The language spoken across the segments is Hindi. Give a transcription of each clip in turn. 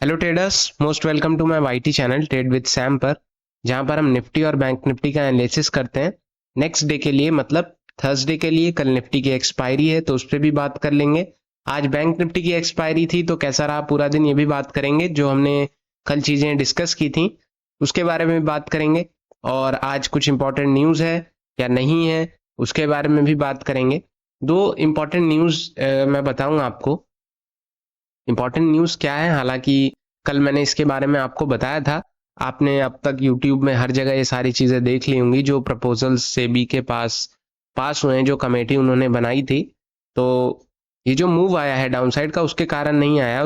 Hello traders, most welcome to my YT channel trade with Sam पर, जहां पर हम निफ्टी और बैंक निफ्टी का एनालिसिस करते हैं नेक्स्ट डे के लिए, मतलब थर्सडे के लिए। कल निफ्टी की एक्सपायरी है तो उस पर भी बात कर लेंगे। आज बैंक निफ्टी की एक्सपायरी थी तो कैसा रहा पूरा दिन ये भी बात करेंगे। जो हमने कल चीज़ें डिस्कस की थी उसके बारे में भी बात करेंगे, और आज कुछ इंपॉर्टेंट न्यूज़ है या नहीं है उसके बारे में भी बात करेंगे। दो इंपॉर्टेंट न्यूज़ मैं बताऊंगा आपको। इंपॉर्टेंट न्यूज़ क्या है, हालांकि कल मैंने इसके बारे में आपको बताया था। आपने अब तक यूट्यूब में हर जगह ये सारी चीज़ें देख ली होंगी जो प्रपोजल्स सेबी के पास हुए हैं, जो कमेटी उन्होंने बनाई थी। तो ये जो मूव आया है डाउनसाइड का उसके कारण नहीं आया,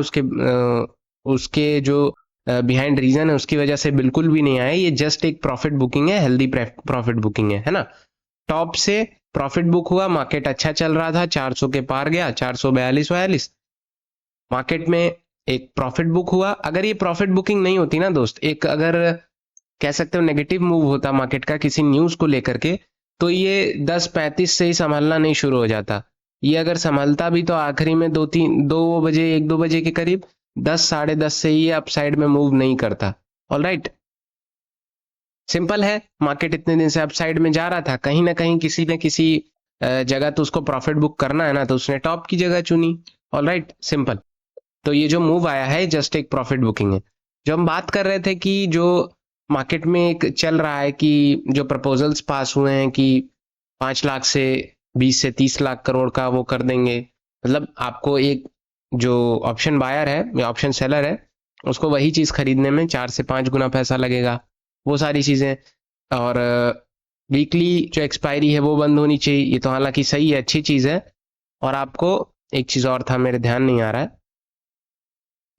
उसके जो बिहाइंड रीजन है उसकी वजह से बिल्कुल भी नहीं आया। ये जस्ट एक प्रॉफिट बुकिंग है, हेल्दी प्रॉफिट बुकिंग है ना। टॉप से प्रॉफिट बुक हुआ, मार्केट अच्छा चल रहा था, 400 के पार गया, 442-42 मार्केट में एक प्रॉफिट बुक हुआ। अगर ये प्रॉफिट बुकिंग नहीं होती ना दोस्त, एक अगर कह सकते हो नेगेटिव मूव होता मार्केट का किसी न्यूज को लेकर के, तो ये 10:35 से ही संभालना नहीं शुरू हो जाता। ये अगर संभलता भी तो आखिरी में 2 बजे 1-2 बजे के करीब, 10 साढ़े 10 से ही अपसाइड में मूव नहीं करता। ऑलराइट, सिंपल है। मार्केट इतने दिन से अपसाइड में जा रहा था, कहीं ना कहीं किसी न किसी जगह तो उसको प्रॉफिट बुक करना है ना, तो उसने टॉप की जगह चुनी। Alright, simple. तो ये जो मूव आया है जस्ट एक प्रॉफिट बुकिंग है। जो हम बात कर रहे थे कि जो मार्केट में एक चल रहा है कि जो प्रपोजल्स पास हुए हैं कि 5 लाख से 20 से 30 लाख करोड़ का वो कर देंगे, मतलब आपको एक जो ऑप्शन बायर है या ऑप्शन सेलर है उसको वही चीज़ खरीदने में 4 से 5 गुना पैसा लगेगा, वो सारी चीज़ें। और वीकली जो एक्सपायरी है वो बंद होनी चाहिए, ये तो हालांकि सही है, अच्छी चीज़ है। और आपको एक चीज़ और था, मेरे ध्यान नहीं आ रहा है।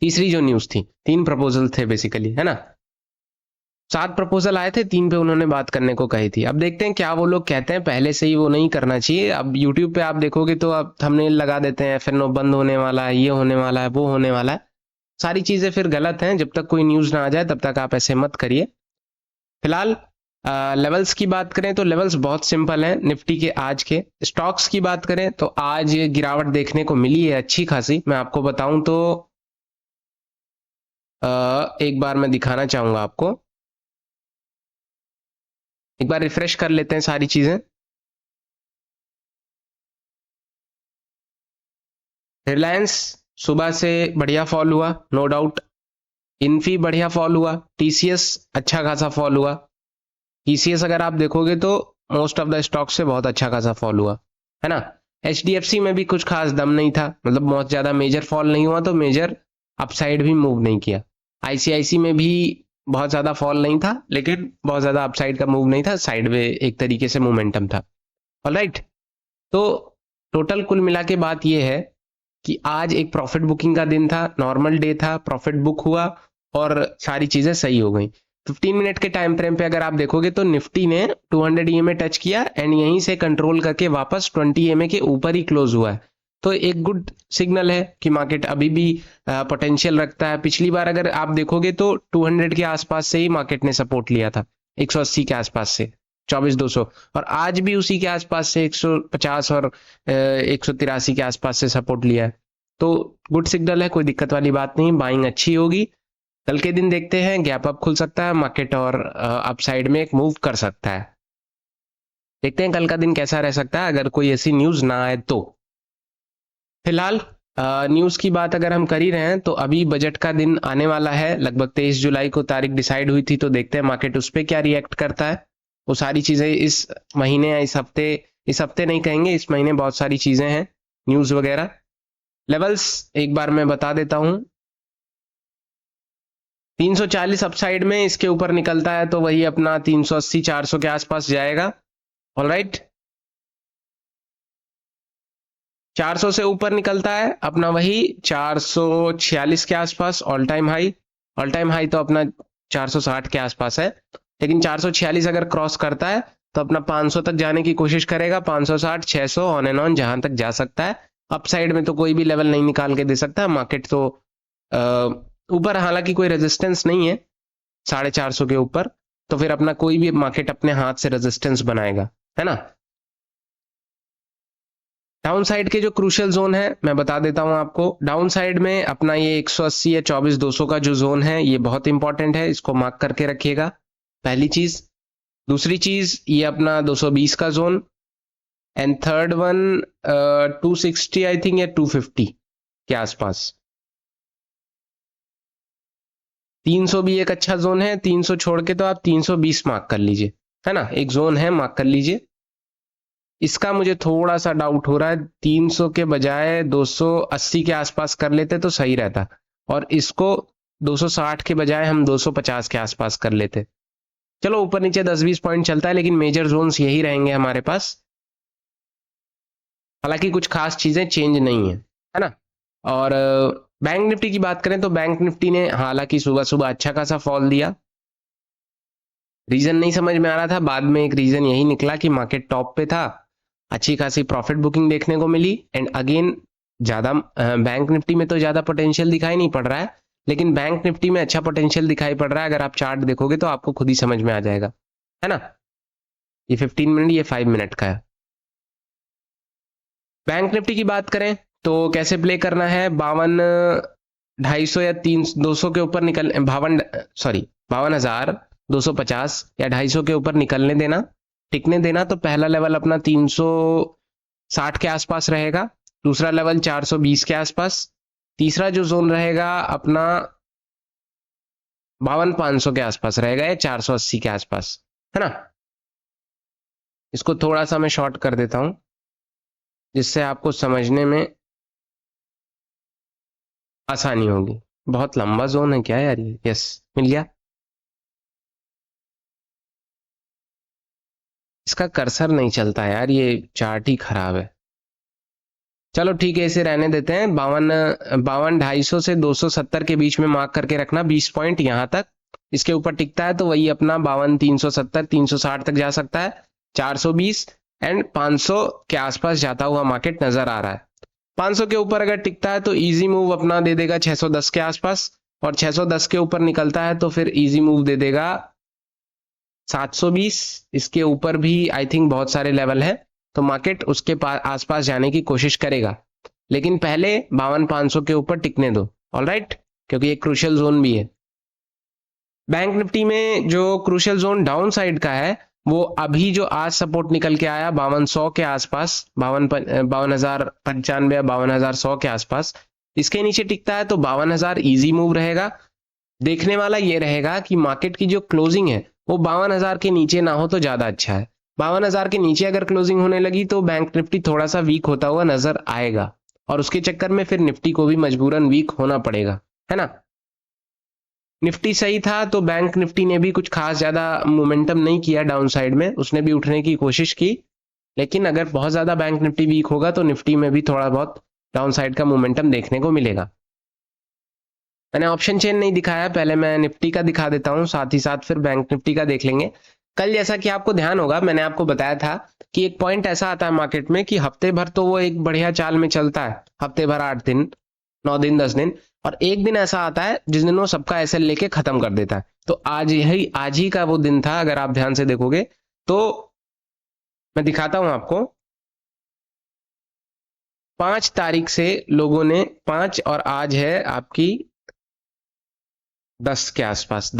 तीसरी जो न्यूज़ थी, 3 प्रपोजल थे बेसिकली, है ना। 7 प्रपोजल आए थे, 3 पे उन्होंने बात करने को कही थी। अब देखते हैं क्या वो लोग कहते हैं। पहले से ही वो नहीं करना चाहिए। अब यूट्यूब पे आप देखोगे तो अब थंबनेल लगा देते हैं, एफएनओ बंद होने वाला है, ये होने वाला है, वो होने वाला है। सारी चीजें फिर गलत हैं। जब तक कोई न्यूज ना आ जाए तब तक आप ऐसे मत करिए। फिलहाल लेवल्स की बात करें तो लेवल्स बहुत सिंपल हैं निफ्टी के आज के। स्टॉक्स की बात करें तो आज गिरावट देखने को मिली है अच्छी खासी। मैं आपको बताऊं तो एक बार मैं दिखाना चाहूंगा आपको। एक बार रिफ्रेश कर लेते हैं सारी चीजें। रिलायंस सुबह से बढ़िया फॉल हुआ, नो डाउट। इन्फी बढ़िया फॉल हुआ, टीसीएस अच्छा खासा फॉल हुआ। टीसीएस अगर आप देखोगे तो मोस्ट ऑफ द स्टॉक से बहुत अच्छा खासा फॉल हुआ, है ना। एचडीएफसी में भी कुछ खास दम नहीं था, मतलब बहुत ज्यादा मेजर फॉल नहीं हुआ तो मेजर अपसाइड भी मूव नहीं किया। आईसीआईसी में भी बहुत ज्यादा फॉल नहीं था लेकिन बहुत ज्यादा अपसाइड का मूव नहीं था, साइड में एक तरीके से मोमेंटम था। ऑलराइट, तो टोटल कुल मिला के बात यह है कि आज एक प्रॉफिट बुकिंग का दिन था, नॉर्मल डे था, प्रॉफिट बुक हुआ और सारी चीजें सही हो गई। 15 मिनट के टाइम फ्रेम पे अगर आप देखोगे तो निफ्टी ने 200 ईएमए टच किया एंड यहीं से कंट्रोल करके वापस 20 ईएमए के ऊपर ही क्लोज हुआ है। तो एक गुड सिग्नल है कि मार्केट अभी भी पोटेंशियल रखता है। पिछली बार अगर आप देखोगे तो 200 के आसपास से ही मार्केट ने सपोर्ट लिया था, 180 के आसपास से 24,200, और आज भी उसी के आसपास से 150 और 183 के आसपास से सपोर्ट लिया है। तो गुड सिग्नल है, कोई दिक्कत वाली बात नहीं, बाइंग अच्छी होगी। कल के दिन देखते हैं, गैप अप खुल सकता है मार्केट और अपसाइड में एक मूव कर सकता है। देखते हैं कल का दिन कैसा रह सकता है अगर कोई ऐसी न्यूज ना आए तो। फिलहाल न्यूज की बात अगर हम कर ही रहे हैं तो अभी बजट का दिन आने वाला है, लगभग 23 जुलाई को तारीख डिसाइड हुई थी। तो देखते हैं मार्केट उस पर क्या रिएक्ट करता है। वो सारी चीजें इस महीने या इस हफ्ते नहीं कहेंगे, इस महीने बहुत सारी चीजें हैं, न्यूज वगैरह। लेवल्स एक बार मैं बता देता हूं। 340 अपसाइड में, इसके ऊपर निकलता है तो वही अपना 380-400 के आसपास जाएगा। ऑलराइट, 400 से ऊपर निकलता है अपना वही 446 के आसपास all time high. All time high तो अपना 460 के आसपास है, लेकिन 446 अगर क्रॉस करता है तो अपना 500 तक जाने की कोशिश करेगा। 560, 600 ऑन एंड ऑन जहां तक जा सकता है। अपसाइड में तो कोई भी लेवल नहीं निकाल के दे सकता मार्केट। तो ऊपर हालांकि कोई रेजिस्टेंस नहीं है 450 के ऊपर, तो फिर अपना कोई भी मार्केट अपने हाथ से रेजिस्टेंस बनाएगा, है ना। डाउन साइड के जो क्रूशियल जोन है मैं बता देता हूं आपको। डाउन साइड में अपना ये 180 या 24,200 का जो जोन है ये बहुत इंपॉर्टेंट है, इसको मार्क करके रखिएगा, पहली चीज। दूसरी चीज ये अपना 220 का zone, and third one 260 I think या 250 के आसपास। 300 भी एक अच्छा जोन है, 300 छोड़ के तो आप 320 मार्क कर लीजिए, है ना, एक जोन है, मार्क कर लीजिए। इसका मुझे थोड़ा सा डाउट हो रहा है, 300 के बजाय 280 के आसपास कर लेते तो सही रहता, और इसको 260 के बजाय हम 250 के आसपास कर लेते। चलो ऊपर नीचे 10-20 पॉइंट चलता है, लेकिन मेजर जोन्स यही रहेंगे हमारे पास। हालांकि कुछ खास चीजें चेंज नहीं है ना। और बैंक निफ्टी की बात करें तो बैंक निफ्टी ने हालांकि सुबह सुबह अच्छा खासा फॉल दिया, रीजन नहीं समझ में आ रहा था, बाद में एक रीजन यही निकला कि मार्केट टॉप पे था, अच्छी खासी प्रॉफिट बुकिंग देखने को मिली, एंड अगेन ज्यादा बैंक निफ्टी में तो ज्यादा पोटेंशियल दिखाई नहीं पड़ रहा है, लेकिन बैंक निफ्टी में अच्छा पोटेंशियल दिखाई पड़ रहा है। अगर आप चार्ट देखोगे तो आपको खुद ही समझ में आ जाएगा, है ना। ये 15 मिनट, ये 5 मिनट का है। बैंक निफ्टी की बात करें तो कैसे प्ले करना है, 52,250 या 200 के ऊपर निकल 52,250 या 250 के ऊपर निकलने देना, टिकने देना। तो पहला लेवल अपना 360 के आसपास रहेगा, दूसरा लेवल 420 के आसपास, तीसरा जो जोन रहेगा अपना 52,500 के आसपास रहेगा या 480 के आसपास, है ना। इसको थोड़ा सा मैं शॉर्ट कर देता हूं जिससे आपको समझने में आसानी होगी। बहुत लंबा जोन है क्या यार ये। यस, मिल गया। इसका कर्सर नहीं चलता यार, ये चार्ट ही खराब है। चलो ठीक है, इसे रहने देते हैं। 52,250 से 270 के बीच में मार्क करके रखना, 20 पॉइंट यहां तक। इसके ऊपर टिकता है तो वही अपना 52,370 360 तक जा सकता है, 420 एंड 500 के आसपास जाता हुआ मार्केट नजर आ रहा है। 500 के ऊपर अगर टिकता है तो इजी मूव अपना दे देगा 610 के आसपास, और 610 के ऊपर निकलता है तो फिर इजी मूव दे देगा 720। इसके ऊपर भी आई थिंक बहुत सारे लेवल हैं, तो मार्केट उसके आसपास जाने की कोशिश करेगा, लेकिन पहले 52,500 के ऊपर टिकने दो, ऑलराइट, क्योंकि एक क्रूशियल जोन भी है। बैंक निफ्टी में जो क्रूशियल जोन डाउन साइड का है वो अभी जो आज सपोर्ट निकल के आया 5200 के आसपास, 52,095 या 52,100 के आसपास, इसके नीचे टिकता है तो 52,000 इजी मूव रहेगा। देखने वाला ये रहेगा कि मार्केट की जो क्लोजिंग है वो 52,000 के नीचे ना हो तो ज्यादा अच्छा है। 52,000 के नीचे अगर क्लोजिंग होने लगी तो बैंक निफ्टी थोड़ा सा वीक होता हुआ नजर आएगा, और उसके चक्कर में फिर निफ्टी को भी मजबूरन वीक होना पड़ेगा, है ना। निफ्टी सही था तो बैंक निफ्टी ने भी कुछ खास ज्यादा मोमेंटम नहीं किया डाउन साइड में, उसने भी उठने की कोशिश की, लेकिन अगर बहुत ज्यादा बैंक निफ्टी वीक होगा तो निफ्टी में भी थोड़ा बहुत डाउन साइड का मोमेंटम देखने को मिलेगा। मैंने ऑप्शन चेन नहीं दिखाया, पहले मैं निफ्टी का दिखा देता हूं, साथ ही साथ फिर बैंक निफ्टी का देख लेंगे। कल जैसा कि आपको ध्यान होगा, मैंने आपको बताया था कि एक पॉइंट ऐसा आता है मार्केट में कि हफ्ते भर तो वो एक बढ़िया चाल में चलता है, हफ्ते भर 8 दिन 9 दिन 10 दिन, और एक दिन ऐसा आता है जिस दिन वो सबका एसएल लेके खत्म कर देता है। तो आज ही का वो दिन था, अगर आप ध्यान से देखोगे तो मैं दिखाता हूं आपको। 5 तारीख से लोगों ने 5 और आज है आपकी 10 के आसपास,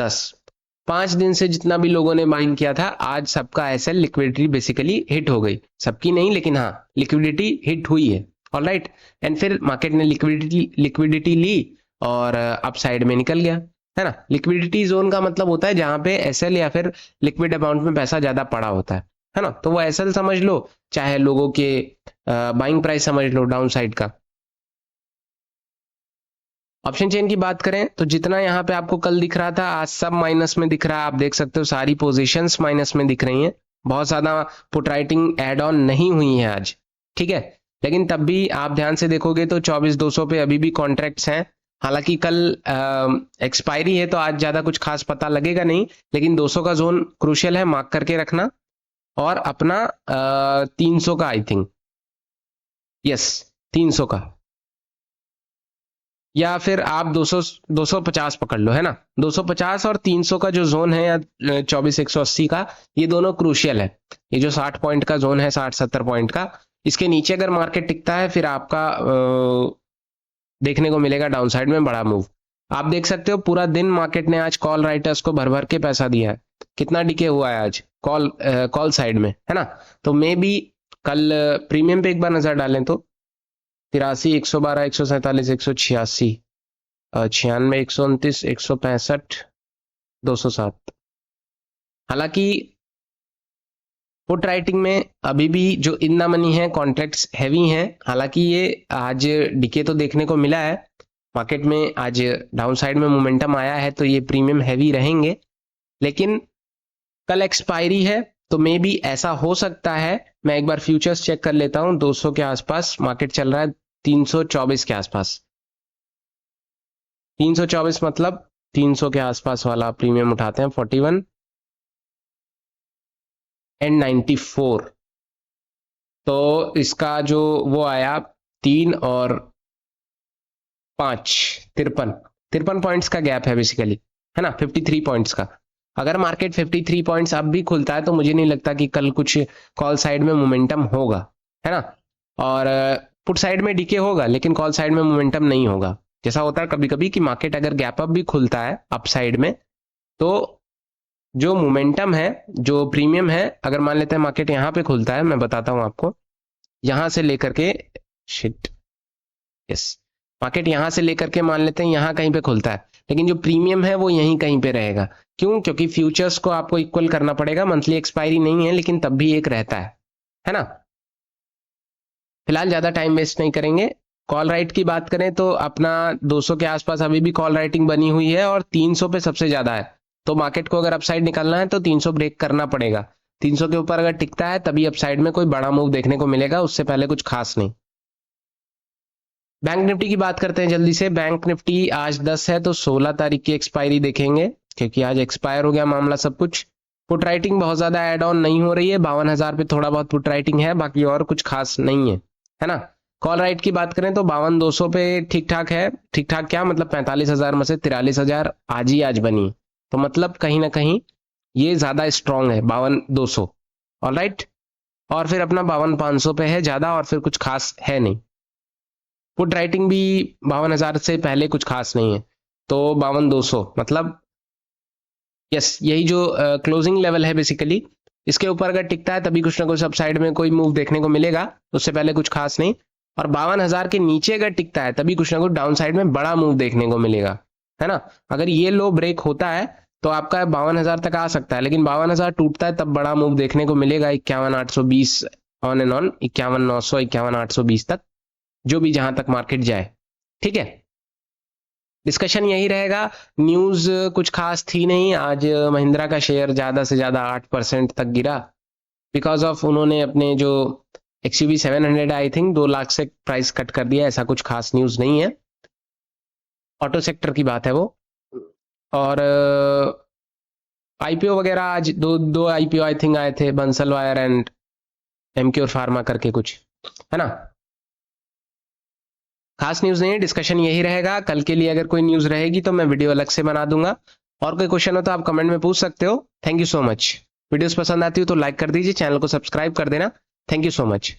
5 दिन से जितना भी लोगों ने बाइंग किया था, आज सबका एसएल लिक्विडिटी बेसिकली हिट हो गई, सबकी नहीं लेकिन हाँ लिक्विडिटी हिट हुई है, ऑलराइट। एंड फिर मार्केट ने लिक्विडिटी ली और अप साइड में निकल गया, है ना। लिक्विडिटी जोन का मतलब होता है जहां पे एसएल या फिर लिक्विड अमाउंट में पैसा ज्यादा पड़ा होता है ना। तो वो एसएल समझ लो, चाहे लोगों के बाइंग प्राइस समझ लो डाउन साइड का। ऑप्शन चेन की बात करें तो जितना यहाँ पे आपको कल दिख रहा था आज सब माइनस में दिख रहा है, आप देख सकते हो सारी पोजीशंस माइनस में दिख रही हैं, बहुत ज्यादा पुट राइटिंग एड ऑन नहीं हुई है आज, ठीक है। लेकिन तब भी आप ध्यान से देखोगे तो 24,200 पे अभी भी कॉन्ट्रैक्ट्स हैं। हालांकि कल एक्सपायरी है तो आज ज्यादा कुछ खास पता लगेगा नहीं, लेकिन 200 का जोन क्रूशियल है, मार्क करके रखना। और अपना 300 का आई थिंक, यस 300 का, या फिर आप 250 पकड़ लो, है ना। 250 और 300 का जो जोन है या 24,180 का, ये दोनों क्रूशियल है। ये जो 60 पॉइंट का जोन है, 60-70 पॉइंट का, इसके नीचे अगर मार्केट टिकता है फिर आपका देखने को मिलेगा डाउन साइड में बड़ा मूव। आप देख सकते हो पूरा दिन मार्केट ने आज कॉल राइटर्स को भर भर के पैसा दिया है। कितना डिके हुआ है आज कॉल साइड में, है ना। तो मे बी कल प्रीमियम पे एक बार नजर डालें तो 83, 112, 147, 186, 96, 129, 165, 207। हालांकि पुट राइटिंग में अभी भी जो इन द मनी है कॉन्ट्रैक्ट्स हैवी हैं। हालांकि ये आज डिके तो देखने को मिला है मार्केट में, आज डाउन साइड में मोमेंटम आया है तो ये प्रीमियम हैवी रहेंगे। लेकिन कल एक्सपायरी है तो मे बी ऐसा हो सकता है। मैं एक बार फ्यूचर्स चेक कर लेता हूं। 200 के आसपास मार्केट चल रहा है, 324 के आसपास। 324 मतलब 300 के आसपास वाला प्रीमियम उठाते हैं, 41 एंड 94। तो इसका जो वो आया 3 और 5, 53 पॉइंट्स का गैप है बेसिकली, है ना, 53 पॉइंट्स का। अगर मार्केट 53 पॉइंट्स अब भी खुलता है तो मुझे नहीं लगता कि कल कुछ कॉल साइड में मोमेंटम होगा, है ना। और पुट साइड में डीके होगा लेकिन कॉल साइड में मोमेंटम नहीं होगा। जैसा होता है कभी कभी कि मार्केट अगर गैप अप भी खुलता है अप साइड में तो जो मोमेंटम है, जो प्रीमियम है, अगर मान लेते हैं मार्केट यहां पे खुलता है, मैं बताता हूं आपको, यहां से लेकर के मार्केट यहां से लेकर के मान लेते हैं यहां कहीं पे खुलता है, लेकिन जो प्रीमियम है वो यहीं कहीं पे रहेगा। क्यों? क्योंकि फ्यूचर्स को आपको इक्वल करना पड़ेगा। मंथली एक्सपायरी नहीं है लेकिन तब भी एक रहता है ना। फिलहाल ज्यादा टाइम वेस्ट नहीं करेंगे। कॉल राइट की बात करें तो अपना 200 के आसपास अभी भी कॉल राइटिंग बनी हुई है और 300 पे सबसे ज्यादा है। तो मार्केट को अगर अपसाइड निकलना है तो 300 ब्रेक करना पड़ेगा। 300 के ऊपर अगर टिकता है तभी अपसाइड में कोई बड़ा मूव देखने को मिलेगा, उससे पहले कुछ खास नहीं। बैंक निफ्टी की बात करते हैं जल्दी से। बैंक निफ्टी आज 10 है तो 16 तारीख की एक्सपायरी देखेंगे क्योंकि आज एक्सपायर हो गया मामला सब कुछ। पुट राइटिंग बहुत ज्यादा एड ऑन नहीं हो रही है, 52,000 पे थोड़ा बहुत पुट राइटिंग है, बाकी और कुछ खास नहीं है ना। कॉल राइट की बात करें तो 52,200 पे ठीक ठाक है। ठीक ठाक क्या मतलब 45,000 में से 43,000 आज बनी, तो मतलब कहीं ना कहीं ये ज्यादा स्ट्रांग है 52,200। ऑल राइट, और फिर अपना 52,500 पे है ज्यादा, और फिर कुछ खास है नहीं। पुट राइटिंग भी 52,000 से पहले कुछ खास नहीं है, तो 52,200 मतलब यस यही जो क्लोजिंग लेवल है बेसिकली। इसके ऊपर अगर टिकता है तभी कुछ ना कुछ अपसाइड में कोई मूव देखने को मिलेगा, उससे पहले कुछ खास नहीं। और 52,000 के नीचे अगर टिकता है तभी कुछ ना कुछ डाउन साइड में बड़ा मूव देखने को मिलेगा, है ना। अगर ये लो ब्रेक होता है तो आपका 52,000 तक आ सकता है, लेकिन 52,000 टूटता है तब बड़ा मूव देखने को मिलेगा 51,820 ऑन एंड ऑन, 51,900, 51,820 तक, जो भी जहां तक मार्केट जाए। ठीक है, डिस्कशन यही रहेगा। न्यूज कुछ खास थी नहीं आज। महिंद्रा का शेयर ज्यादा से ज्यादा 8% तक गिरा बिकॉज ऑफ उन्होंने अपने जो XUV 700 आई थिंक 2 लाख से प्राइस कट कर दिया। ऐसा कुछ खास न्यूज नहीं है, ऑटो सेक्टर की बात है वो। और आईपीओ वगैरह आज दो आईपीओ आई थिंक आए थे, Bansal wire and Emcure pharma करके कुछ, है ना। खास न्यूज नहीं है, डिस्कशन यही रहेगा। कल के लिए अगर कोई न्यूज रहेगी तो मैं वीडियो अलग से बना दूंगा। और कोई क्वेश्चन हो तो आप कमेंट में पूछ सकते हो। Thank you so much. Videos पसंद आती हो तो लाइक कर दीजिए, चैनल को सब्सक्राइब कर देना। Thank you so much.